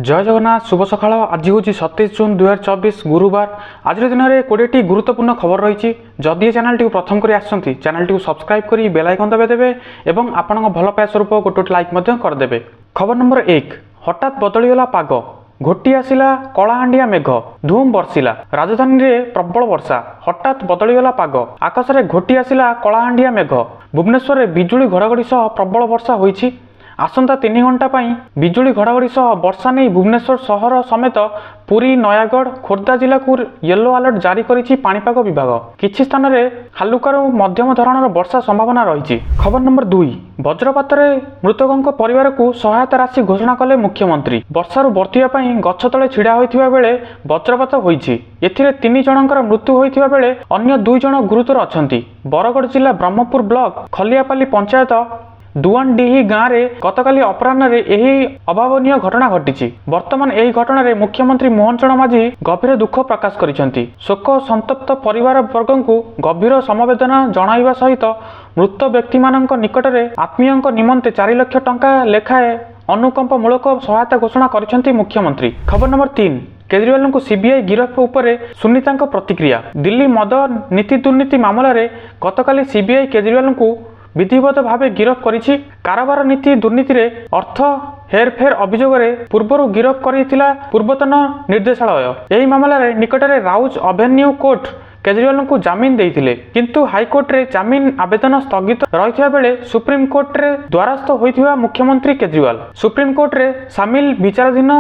जय जगन्नाथ शुभ सकाळ। आज हूँ 27 जून 2024 गुरुवार। आज दिन में 20टी गुरुत्वपूर्ण खबर रही। जदि चैनल टी प्रथम कर चैनल टी सब्सक्राइब कर बेल आइकन दबाइदेवे और आपण भल पाया स्वरूप गोटे लाइक करदे। खबर नंबर 1, हठात बदलीगला पाग, घोटी आसिला कलाहांडिया मेघ, धूम बर्षिला। राजधानी में प्रबल वर्षा, हठात बदलीगला पाग, आकाश में घोटी आसिला कलाहांडिया मेघ। भुवनेश्वर में बिजुली घड़घड़ी सह प्रबल वर्षा होईछि। आसंता 3 घंटा बिजुली घड़घड़ी सह वर्षा नहीं भुवनेश्वर सहर समेत पुरी, नयागढ़, खोर्धा जिला को येलो अलर्ट जारी करिछि पाणीपाग विभाग। किछि स्थान में हालुकारु मध्यम धरणर वर्षा संभावना रही। खबर नंबर 2, वज्रपात मृतकों परिवार को सहायता राशि घोषणा कले मुख्यमंत्री। वर्षारू बर्तिया गछ तले छिड़ा होइथिबा बेले वज्रपात होइछि। एथिरे 3 जनकर मृत्यु होइथिबा बेले अन्य 2 जन गुरुतर अछंती। बरगढ़ जिला ब्रह्मपुर ब्लॉक खलियापाली पंचायत दुआनडीही गाँव में गतकाली अपराह्न यही अभावनीय घटना घटी। वर्तमान यही घटना रे मुख्यमंत्री मोहन चरण माझी गभीर दुख प्रकाश करिसेंती। शोक संतप्त परिवार वर्ग को गभीर समवेदना जणाइबा सहित मृत व्यक्ति मानक निकट में आत्मीय निमंते 4 लाख टंका लेखाए अनुकंप मूलक सहायता घोषणा करिसेंती मुख्यमंत्री। खबर नंबर 3, केजरीवाल को सीबीआई गिरफ उपरे सुनीता प्रतिक्रिया। दिल्ली मद नीति दुर्नीति मामला रे गतकाली सीबीआई केजरीवाल को विधिवत भावे गिरफ करिछि। कारोबार नीति दुर्नीति रे अर्थ हेरफेर अभियोग पूर्वर गिरफ करिथिला पूर्वतन निर्देशालय। यही मामला रे निकट में राउज एवेन्यू कोर्ट केजरीवाल को जामिन देइथिले, किंतु हाईकोर्ट रे जामिन आवेदन स्थगित रहिथिबा बेले सुप्रीम कोर्ट रे द्वारस्थ होइथिबा मुख्यमंत्री केजरीवाल सुप्रीम कोर्ट रे सामिल विचाराधीन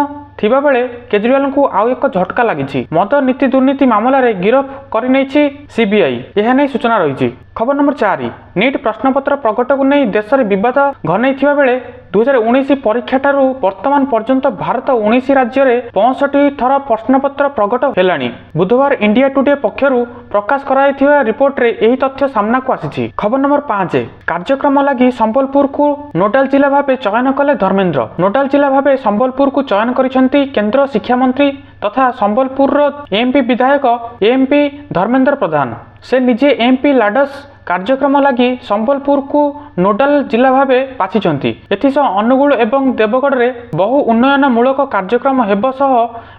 थिबा बेले केजरीवाल को आउ एक झटका लगी। मद नीति दुर्नीति मामला रे गिरफ करि नैछि सीबीआई, यह नहीं सूचना रही। खबर नंबर 4, नीट प्रश्नपत्र प्रकट को नहीं देश में विवाद घनई बेले 2019 परीक्षा ठारू वर्तमान पर्यंत भारत 19 राज्य में 65 थर प्रश्नपत्र प्रकट हेलानी। बुधवार इंडिया टुडे पक्षरु प्रकाश कराइथिबा रिपोर्ट रे यही तथ्य सामना को आसीछि। खबर नंबर 5, कार्यक्रम लगी संबलपुर को नोडाल जिला भाव चयन कले धर्मेंद्र। नोडाल जिला भाव संबलपुर को चयन करिसेंती केंद्र शिक्षा मंत्री तथा संबलपुर एमपी विधायक एमपी धर्मेंद्र प्रधान। से निजे एमपी लाडस कार्यक्रम लगी संबलपुर को नोडाल जिला भाव बाछिचंती। एथिसह अनुगुल एवं देवगढ़ रे बहु उन्नयन मूलक कार्यक्रम हेब सह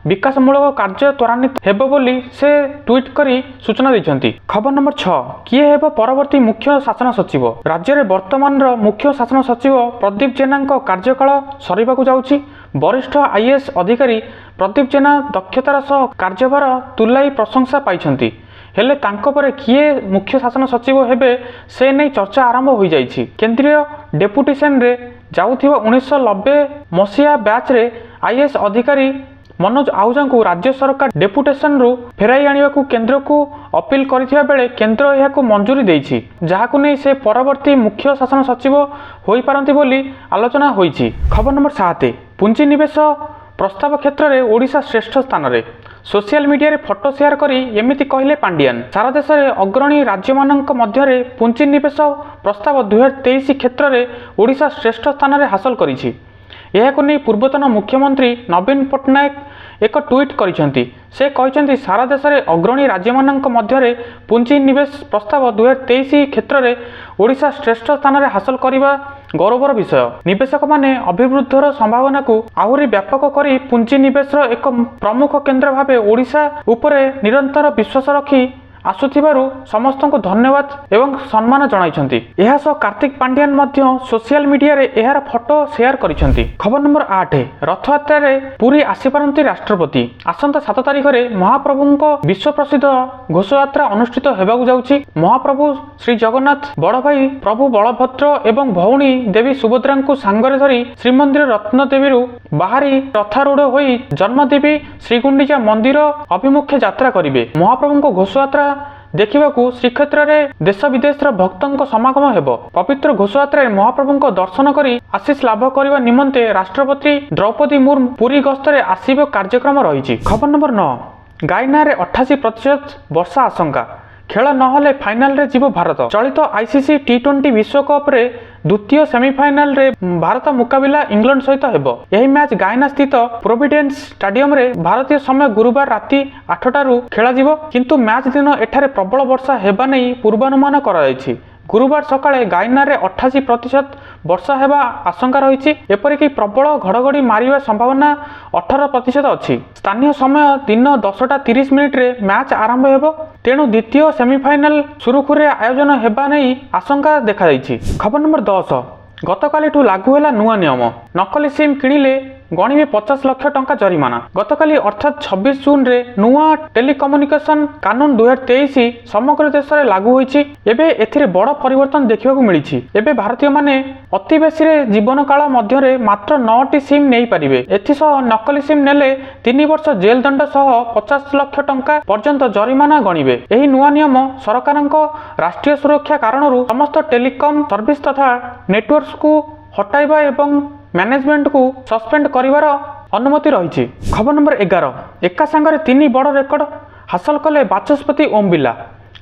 विकास मूलक कार्य त्वरान्वित हेब बोली से ट्वीट करी सूचना दैछंती। खबर नंबर 6, किए हेब परवर्ती मुख्य शासन सचिव। राज्य में वर्तमान मुख्य शासन सचिव प्रदीप जेना कार्यकाल सरिबाकु जाउछि। वरिष्ठ आईएएस अधिकारी प्रदीप जेना दक्षतार सह कार्यभार तुलाई प्रशंसा पाइछंती। हेले तांको परे किए मुख्य शासन सचिव हेबे से नहीं चर्चा आरंभ हो जाइछि। केंद्रीय डेपुटेशन रे जाउथिबा 1990 मसीहा बैच रे आईएएस अधिकारी मनोज आहूजा को राज्य सरकार डेपुटेशन रु फेराई आनिबा को केंद्र को अपील करिथिबा बेले केंद्र यह को मंजूरी देइछि, जाहाकु नै से परवर्ती मुख्य शासन सचिव होई पारंती बोली आलोचना होइछि। खबर नंबर 7, पुंजी निवेश प्रस्ताव क्षेत्र में ओडिशा श्रेष्ठ स्थान रे। सोशल मीडिया रे फोटो शेयर करी एमिति कहले पांडियान। सारा देश में अग्रणी राज्य मानक मध्य पुंजी निवेश प्रस्ताव 2023 क्षेत्र में ओडिशा श्रेष्ठ स्थान रे हासिल करिछि। यह नहीं पूर्वतन मुख्यमंत्री नवीन पट्टनायक एक ट्वीट करिसेंती। से कहते सारा देश में अग्रणी राज्य मानक मध्य पुंजी निवेश प्रस्ताव 2023 क्षेत्र में ओडिशा श्रेष्ठ स्थान में हासिल करने गौरवर विषय। निवेशक माने अभिवृद्धर संभावना को आहुरी व्यापक करी पुंजी निवेश एक प्रमुख केंद्र भाव ओडिशा उपरे निरंतर विश्वास रखी आसुथिबारु समस्त को धन्यवाद एवं सम्मान जणाइछंती। एहा सह कार्तिक पांडियान मध्य सोशल मीडिया रे एहार फोटो शेयर करिसेंती। खबर नंबर 8, रथयात्रा रे पुरी आसीपारंती राष्ट्रपति। आसंता 7 तारिख रे महाप्रभुंको विश्व प्रसिद्ध घोषयात्रा अनुष्ठित हेबाकु जाउछि। महाप्रभु श्री जगन्नाथ बड़ भाई प्रभु बलभद्र एवं भौणी देवी सुभद्रा को सांगरे धरी श्रीमंदिर रत्नदेवी बाहरी रथारूढ़ होई जन्मदेवी श्रीगुंडीचा मंदिर अभिमुखे यात्रा करिवे। महाप्रभुंको घोषयात्रा देखिबाकू श्रीक्षेत्र में देश विदेश भक्तों समागम हेब। पवित्र घोषयात्रा महाप्रभु दर्शन करी आशीष लाभ करने निमंते राष्ट्रपति द्रौपदी मुर्मू पुरी गस्तरे आसिबा कार्यक्रम रही। खबर नंबर 9, गायना रे 88% वर्षा आशंका। खेल नहले फाइनाल रे जीव भारत। चलित आईसीसी टी20 विश्वकप रे द्वितीय सेमिफाइनाल रे भारत मुकाबिला इंग्लैंड सहित हेब। यही मैच गायना स्थित प्रोविडेंस स्टेडियम रे भारतीय समय गुरुवार राति 8 टारू खेला जिवो, किंतु मैच दिन एठारे प्रबल वर्षा हेबा नै पूर्वानुमान करा जायछि। गुरुवार सकाळे गाइनारे 88% वर्षा हेबा आशंका रही। एपरिक प्रबल घड़घड़ी मारिबा संभावना 18% अच्छी। स्थानीय समय दिन 10:30 मैच आरंभ हेबो, तेणु द्वितीय सेमिफाइनाल सुरुखुरे आयोजन हेबा नहीं आशंका देखा जाइछि। खबर नंबर 10, गतकालिठू लागू है नुआ नियम। नकली सिम किणिले गणिबे 50 लाख टंका जरिमाना। गतकाली अर्थात 26 जून रे नुआ टेलीकम्युनिकेशन कानून 2023 समग्र देश में लागू होइछि। एबे एथिरे बड़ परिवर्तन देखा मिली। एबे भारतीय माने अति बेसी रे जीवन काल मध्य मात्र 9टी सिम नहीं पारिबे। एथिसह नकली सिम नेले 3 वर्ष जेल दंड सह 50 लाख टंका पर्यंत जरिमाना गणिबे। एही नुआ नियम सरकारक राष्ट्रीय सुरक्षा कारणरू समस्त टेलीकॉम सर्विस तथा नेटवर्क्स को हटाइबा एवं मैनेजमेंट को सस्पेंड करिवार अनुमति रही। खबर नंबर 11, एका संगे 3 बड़ रेकर्ड हासिल कले बाचस्पति ओम बिरला।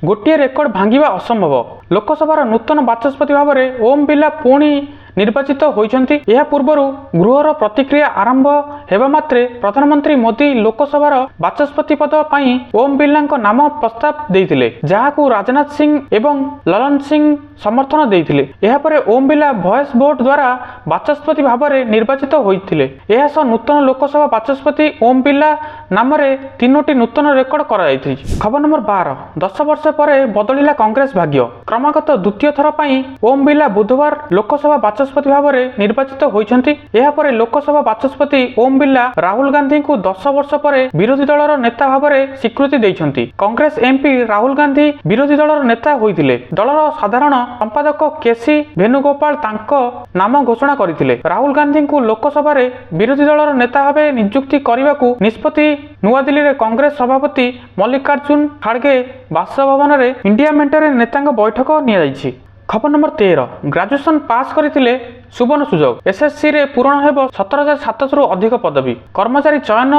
गोटे रेकर्ड भांगिबा असंभव। लोकसभार नूतन बाचस्पति भाव में ओम बिरला पुणी निर्वाचित होइछन्ति। यह पूर्वर गृहर प्रतिक्रिया आरंभ हेबा मात्रे प्रधानमंत्री मोदी लोकसभार बाचस्पति पद पई ओम बिरला नाम प्रस्ताव देइथिले, जहाकू राजनाथ सिंह एवं ललन सिंह समर्थन देइथिले। एहा परे ओम बिरला वॉइस वोट द्वारा बाचस्पति भाव में निर्वाचित होइथिले। एहा सह नूतन लोकसभा बाचस्पति ओम बिरला नाम रे 3टी नूतन रेकर्ड करा जाइछि। खबर नंबर 12, 10 वर्ष पर बदलिला कांग्रेस भाग्य। क्रमागत द्वितीय थर पई ओम बिरला बुधवार लोकसभा बाचस्पति भाव में निर्वाचित होइछन्ति। एहा परे लोकसभा बाचस्पति ओम बिरला राहुल गांधी को 10 वर्ष पर विरोधी दलर नेता भाव में स्वीकृति दैछन्ति। कांग्रेस एमपी राहुल गांधी विरोधी दलर नेता होइथिले। दलर साधारण संपादक केसी वेणुगोपाल तांको नाम घोषणा करथिले। राहुल गांधी को लोकसभा रे विरोधी दलर नेता भाव नियुक्ति करने निष्पत्ति नुआ दिल्ली रे कांग्रेस सभापति मल्लिकार्जुन खड़गे बासभवन रे इंडिया मेंटर नेता बैठक निया जाइछि। खबर नंबर 13, ग्रेजुएशन पास करथिले सुवर्ण सुजोग। एसएससी रे पूरण हेबो 17,700 अधिक पदवी। कर्मचारी चयन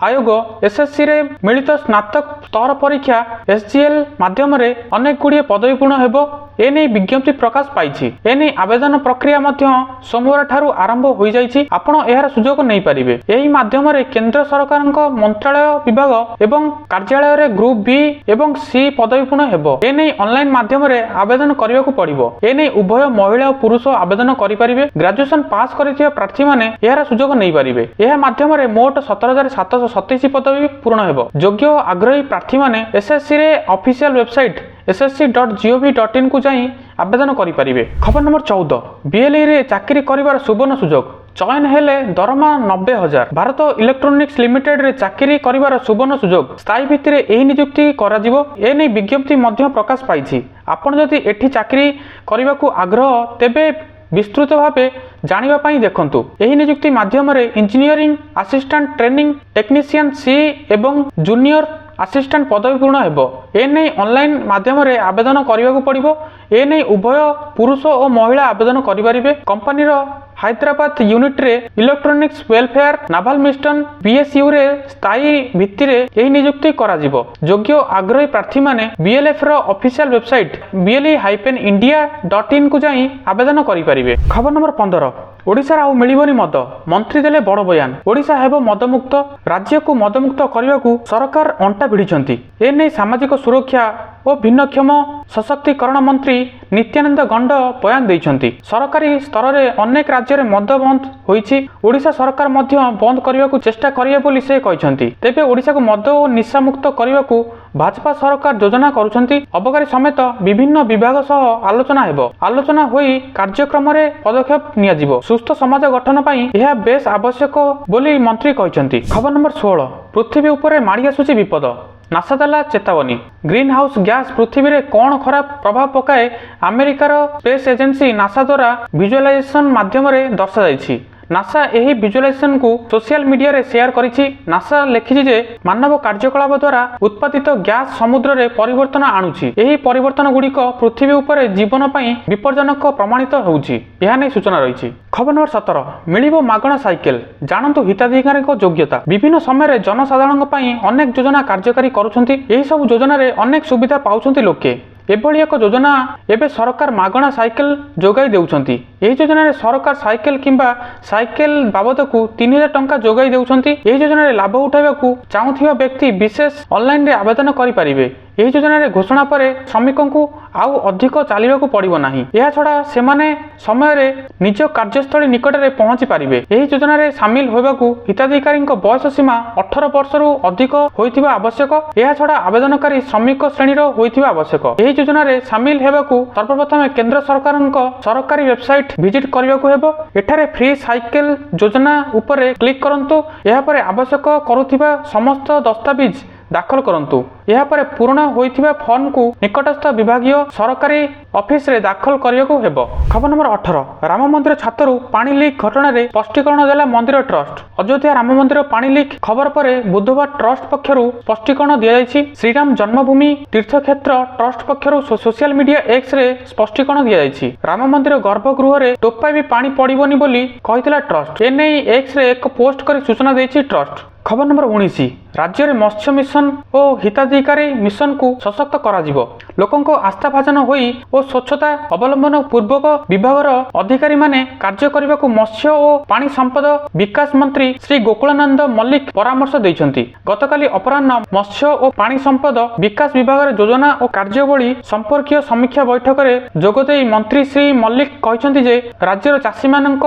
आयोग एसएससी रे मिलित स्नातक स्तर परीक्षा एसजीएल माध्यम रे अनेक गुड़िए पदवी पूर्ण हेबो। एने विज्ञप्ति प्रकाश पाइछि। एने आवेदन प्रक्रिया मध्य सोमवार ठारू आरंभ हो जाइछि। आपण एहार सुजोग नै पारिबे। एही माध्यम रे केंद्र सरकारक मंत्रालय विभाग एवं कार्यालय रे ग्रुप बी एवं सी पदवी पूर्ण हेबो। एने ऑनलाइन माध्यम रे आवेदन करिବାକୁ पड़िबो। एने उभय महिला और पुरुष आवेदन करि पारिबे। ग्रेजुएशन पास करिथिबा प्रार्थी माने एहार सुजोग नै पारिबे। एहा माध्यम रे मोट 17,727 पदवी पूर्ण हेबो। योग्य आग्रही प्रार्थी माने एसएससी रे ऑफिशियल वेबसाइट ssc.gov.in को जाई आवेदन करि पारिबे। खबर नंबर 14, बीएलई रे चाकरी करिवार सुवर्ण सुजोग। चयन हेले दरमा 90,000। भारत इलेक्ट्रोनिक्स लिमिटेड रे चाकरी करिवार सुवर्ण सुजोग। स्थायी भित्ति रे एही नियुक्ति करा जिवो। एने विज्ञप्ति मध्य प्रकाश पाइछि। आपण जदि एठी चाकरी करिवाकू आग्रह तेबे विस्तृत भावे जानिबा पई देखंतु। एही नियुक्ति माध्यम रे engineering assistant training technician C एवं जूनियर असिस्टेंट पदवी पूर्ण हेबो। एने ऑनलाइन माध्यम रे आवेदन करिवाकू पड़िबो। एने उभय पुरुष और महिला आवेदन करि पारिबे। कंपनी रो हैदराबाद यूनिट रे electronics welfare naval mission BSU रे स्थायी भित्ति रे एही नियुक्ति करा जिवो। योग्य आग्रही प्रार्थी माने बीएलएफ रो ऑफिशियल वेबसाइट ble-india.in को जाई आवेदन करि पारिबे। खबर नंबर 15, ओडिशा आउ मिलिबनी मद। मंत्री देले बड़ बयान। ओडिशा हेबो मदमुक्त। राज्य को मदमुक्त करबाकू सरकार अंटा भिड़िछन्ति। एने सामाजिक सुरक्षा और भिन्नक्षम सशक्तिकरण मंत्री नित्यानंद गंड बयान दैछन्ति। सरकारी स्तर रे अनेक राज्य रे मद बंद होइछि। ओडिशा सरकार मध्य बंद करबाकू चेष्टा करिवे बोली से कहिछन्ति। तेबे ओडिशा को मद और निशा मुक्त करबाकू भाजपा सरकार योजना करुछन्ति। अबकारी समेत विभिन्न विभाग सह आलोचना हेबो। आलोचना होई कार्यक्रम रे पदक्षेप निया जिवो। सुस्थ समाज गठन पई यह बेस आवश्यक बोली मंत्री कहिछन्ति। खबर नंबर 16, पृथ्वी उपरे माड़ी आसुछि विपद। नासा देला चेतावनी। ग्रीन हाउस गैस पृथ्वी रे कौन खराब प्रभाव पकाए अमेरिकार स्पेस एजेंसी नासा द्वारा विजुअलाइजेशन माध्यम रे दर्शा जाइछि। नासा एही विजुअलाइजेशन को सोशल मीडिया रे शेयर करिछि। नासा लिखिछि जे मानव कार्यकलाप द्वारा उत्पादित गैस समुद्र रे परिवर्तन आणुछि। एही परिवर्तन गुड़िक पृथ्वी उपरे जीवन पई विपज्जनक प्रमाणित होउछि। एहा नै सूचना रहिछि। खबर नंबर 17, मिलिबो मागणा साइकेल। जानंतु हिताधिकारी को योग्यता। विभिन्न समय रे जनसाधारण पई अनेक योजना कार्यकारी करूछन्ति। एही सब योजना रे अनेक सुविधा पाउछन्ति लोके। एभली एक योजना एबे सरकार मागणा साइकेल जोगाई देउछन्ति। एही योजना रे सरकार साइकेल किंबा साइकेल बाबद को 3,000 टंका जोगाई देउछन्ति। एही योजना रे लाभ उठाइबाकू चाहुथिबा व्यक्ति विशेष ऑनलाइन रे आवेदन करि पारिबे। एही योजना रे घोषणा परे श्रमिकों को ଆଉ ଅଧିକ ଚାଲିବାକୁ ପଡ଼ିବ ନାହିଁ। ଏହା ଛଡ଼ା ସେମାନେ ସମୟରେ ନିଜ କାର୍ଯ୍ୟସ୍ଥଳୀ ନିକଟରେ ପହଞ୍ଚି ପାରିବେ। ଏହି ଯୋଜନାରେ ସାମିଲ ହେବାକୁ ହିତାଧିକାରୀଙ୍କ ବୟସ ସୀମା 18 ବର୍ଷରୁ ଅଧିକ ହୋଇଥିବା ଆବଶ୍ୟକ। ଏହା ଛଡ଼ା ଆବେଦନକାରୀ ଶ୍ରମିକ ଶ୍ରେଣୀର ହୋଇଥିବା ଆବଶ୍ୟକ। ଏହି ଯୋଜନାରେ ସାମିଲ ହେବାକୁ ସର୍ବପ୍ରଥମେ କେନ୍ଦ୍ର ସରକାରଙ୍କ ସରକାରୀ ୱେବସାଇଟ୍ ଭିଜିଟ୍ କରିବାକୁ ହେବ। ଏଠାରେ ଫ୍ରି ସାଇକେଲ ଯୋଜନା ଉପରେ କ୍ଲିକ୍ କରନ୍ତୁ। ଏହାପରେ ଆବଶ୍ୟକ କରୁଥିବା ସମସ୍ତ ଦସ୍ତାବିଜ ଦାଖଲ କରନ୍ତୁ। ଏହାପରେ ପୂରଣ ହୋଇଥିବା ଫର୍ମକୁ ନିକଟସ୍ଥ ବିଭାଗୀୟ ସରକାରୀ ଅଫିସରେ ଦାଖଲ କରିବାକୁ ହେବ। ଖବର ନମ୍ବର 18, ରାମ ମନ୍ଦିର ଛାତରୁ ପାଣି ଲିକ୍ ଘଟଣାରେ ସ୍ପଷ୍ଟୀକରଣ ଦେଲା ମନ୍ଦିର ଟ୍ରଷ୍ଟ। ଅଯୋଧ୍ୟା ରାମ ମନ୍ଦିର ପାଣି ଲିକ୍ ଖବର ପରେ ବୁଧବାର ଟ୍ରଷ୍ଟ ପକ୍ଷରୁ ସ୍ପଷ୍ଟୀକରଣ ଦିଆଯାଇଛି। ଶ୍ରୀରାମ ଜନ୍ମଭୂମି ତୀର୍ଥକ୍ଷେତ୍ର ଟ୍ରଷ୍ଟ ପକ୍ଷରୁ ସୋସିଆଲ ମିଡିଆ ଏକ୍ସରେ ସ୍ପଷ୍ଟୀକରଣ ଦିଆଯାଇଛି। ରାମ ମନ୍ଦିର ଗର୍ଭଗୃହରେ ଟୋପାଏ ବି ପାଣି ପଡ଼ିବନି ବୋଲି କହିଥିଲା ଟ୍ରଷ୍ଟ। ଏନେଇ ଏକ୍ସରେ ଏକ ପୋଷ୍ଟ କରି ସୂଚନା ଦେଇଛି ଟ୍ରଷ୍ଟ। ଖବର ନମ୍ବର 19, ରାଜ୍ୟରେ ମତ୍ସ୍ୟ ମିଶନ ଓ ହିତାଧିକାରୀ ମିଶନକୁ ସଶକ୍ତ କରାଯିବ। ଲୋକଙ୍କ ଆସ୍ଥାଭାଜନ ହୋଇ ଓ ସ୍ୱଚ୍ଛତା ଅବଲମ୍ବନ ପୂର୍ବକ ବିଭାଗର ଅଧିକାରୀମାନେ କାର୍ଯ୍ୟ କରିବାକୁ ମତ୍ସ୍ୟ ଓ ପାଣି ସମ୍ପଦ ବିକାଶ ମନ୍ତ୍ରୀ ଶ୍ରୀ ଗୋକୁଳାନନ୍ଦ ମଲ୍ଲିକ ପରାମର୍ଶ ଦେଇଛନ୍ତି। ଗତକାଲି ଅପରାହ୍ନ ମତ୍ସ୍ୟ ଓ ପାଣି ସମ୍ପଦ ବିକାଶ ବିଭାଗର ଯୋଜନା ଓ କାର୍ଯ୍ୟାବଳୀ ସମ୍ପର୍କୀୟ ସମୀକ୍ଷା ବୈଠକରେ ଯୋଗଦେଇ ମନ୍ତ୍ରୀ ଶ୍ରୀ ମଲ୍ଲିକ କହିଛନ୍ତି ଯେ ରାଜ୍ୟର ଚାଷୀମାନଙ୍କ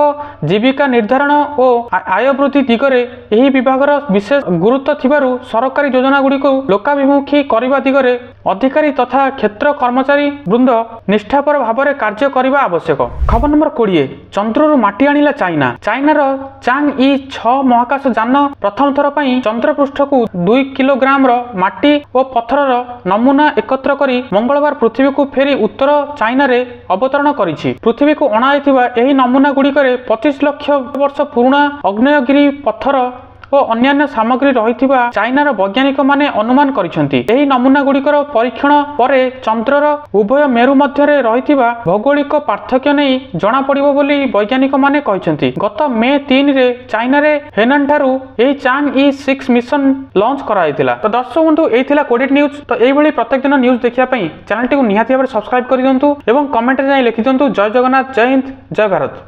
ଜୀବିକା ନିର୍ଦ୍ଧାରଣ ଓ ଆୟ ବୃଦ୍ଧି ଦିଗରେ ଏହି ବିଭାଗର ବିଶେଷ ଗୁରୁତ୍ୱ ଥିବାରୁ ସରକାରୀ ଯୋଜନାଗୁଡ଼ିକୁ ଲୋକାଭିମୁଖୀ କରିବା ଦିଗରେ ଅଧିକାରୀ ତଥା କ୍ଷେତ୍ର କର୍ମଚାରୀ ବୃନ୍ଦ ନିଷ୍ଠାପର ଭାବରେ କାର୍ଯ୍ୟ କରିବା ଆବଶ୍ୟକ। ଖବର ନମ୍ବର 20, ଚନ୍ଦ୍ରରୁ ମାଟି ଆଣିଲା ଚାଇନା। ଚାଇନାର ଚାଙ୍ଗ-ଇ-6 ମହାକାଶ ଯାନ ପ୍ରଥମ ଥର ପାଇଁ ଚନ୍ଦ୍ରପୃଷ୍ଠକୁ 2 କିଲୋଗ୍ରାମର ମାଟି ଓ ପଥରର ନମୁନା ଏକତ୍ର କରି ମଙ୍ଗଳବାର ପୃଥିବୀକୁ ଫେରି ଉତ୍ତର ଚାଇନାରେ ଅବତରଣ କରିଛି। ପୃଥିବୀକୁ ଅଣାଯାଇଥିବା ଏହି ନମୁନା ଗୁଡ଼ିକରେ 25 ଲକ୍ଷ ବର୍ଷ ପୁରୁଣା ଆଗ୍ନେୟଗିରି ପଥର ଓ ଅନ୍ୟାନ୍ୟ ସାମଗ୍ରୀ ରହିଥିବା ଚାଇନାର ବୈଜ୍ଞାନିକମାନେ ଅନୁମାନ କରିଛନ୍ତି। ଏହି ନମୁନା ଗୁଡ଼ିକର ପରୀକ୍ଷଣ ପରେ ଚନ୍ଦ୍ରର ଉଭୟ ମେରୁ ମଧ୍ୟରେ ରହିଥିବା ଭୌଗୋଳିକ ପାର୍ଥକ୍ୟ ନେଇ ଜଣାପଡ଼ିବ ବୋଲି ବୈଜ୍ଞାନିକମାନେ କହିଛନ୍ତି। ଗତ ମେ 3ରେ ଚାଇନାରେ ହେନାନଠାରୁ ଏହି ଚାଙ୍ଗ-ଇ-6 ମିଶନ ଲଞ୍ଚ କରାଯାଇଥିଲା। ତ ଦର୍ଶକ ବନ୍ଧୁ, ଏହି ଥିଲା କୋଡେଟ୍ ନ୍ୟୁଜ୍। ତ ଏଇଭଳି ପ୍ରତ୍ୟେକ ଦିନ ନ୍ୟୁଜ୍ ଦେଖିବା ପାଇଁ ଚ୍ୟାନେଲଟିକୁ ନିହାତି ଭାବରେ ସବସ୍କ୍ରାଇବ କରିଦିଅନ୍ତୁ ଏବଂ କମେଣ୍ଟରେ ଯାଇ ଲେଖିଦିଅନ୍ତୁ ଜୟ ଜଗନ୍ନାଥ, ଜୟ ହିନ୍ଦ, ଜୟ ଭାରତ।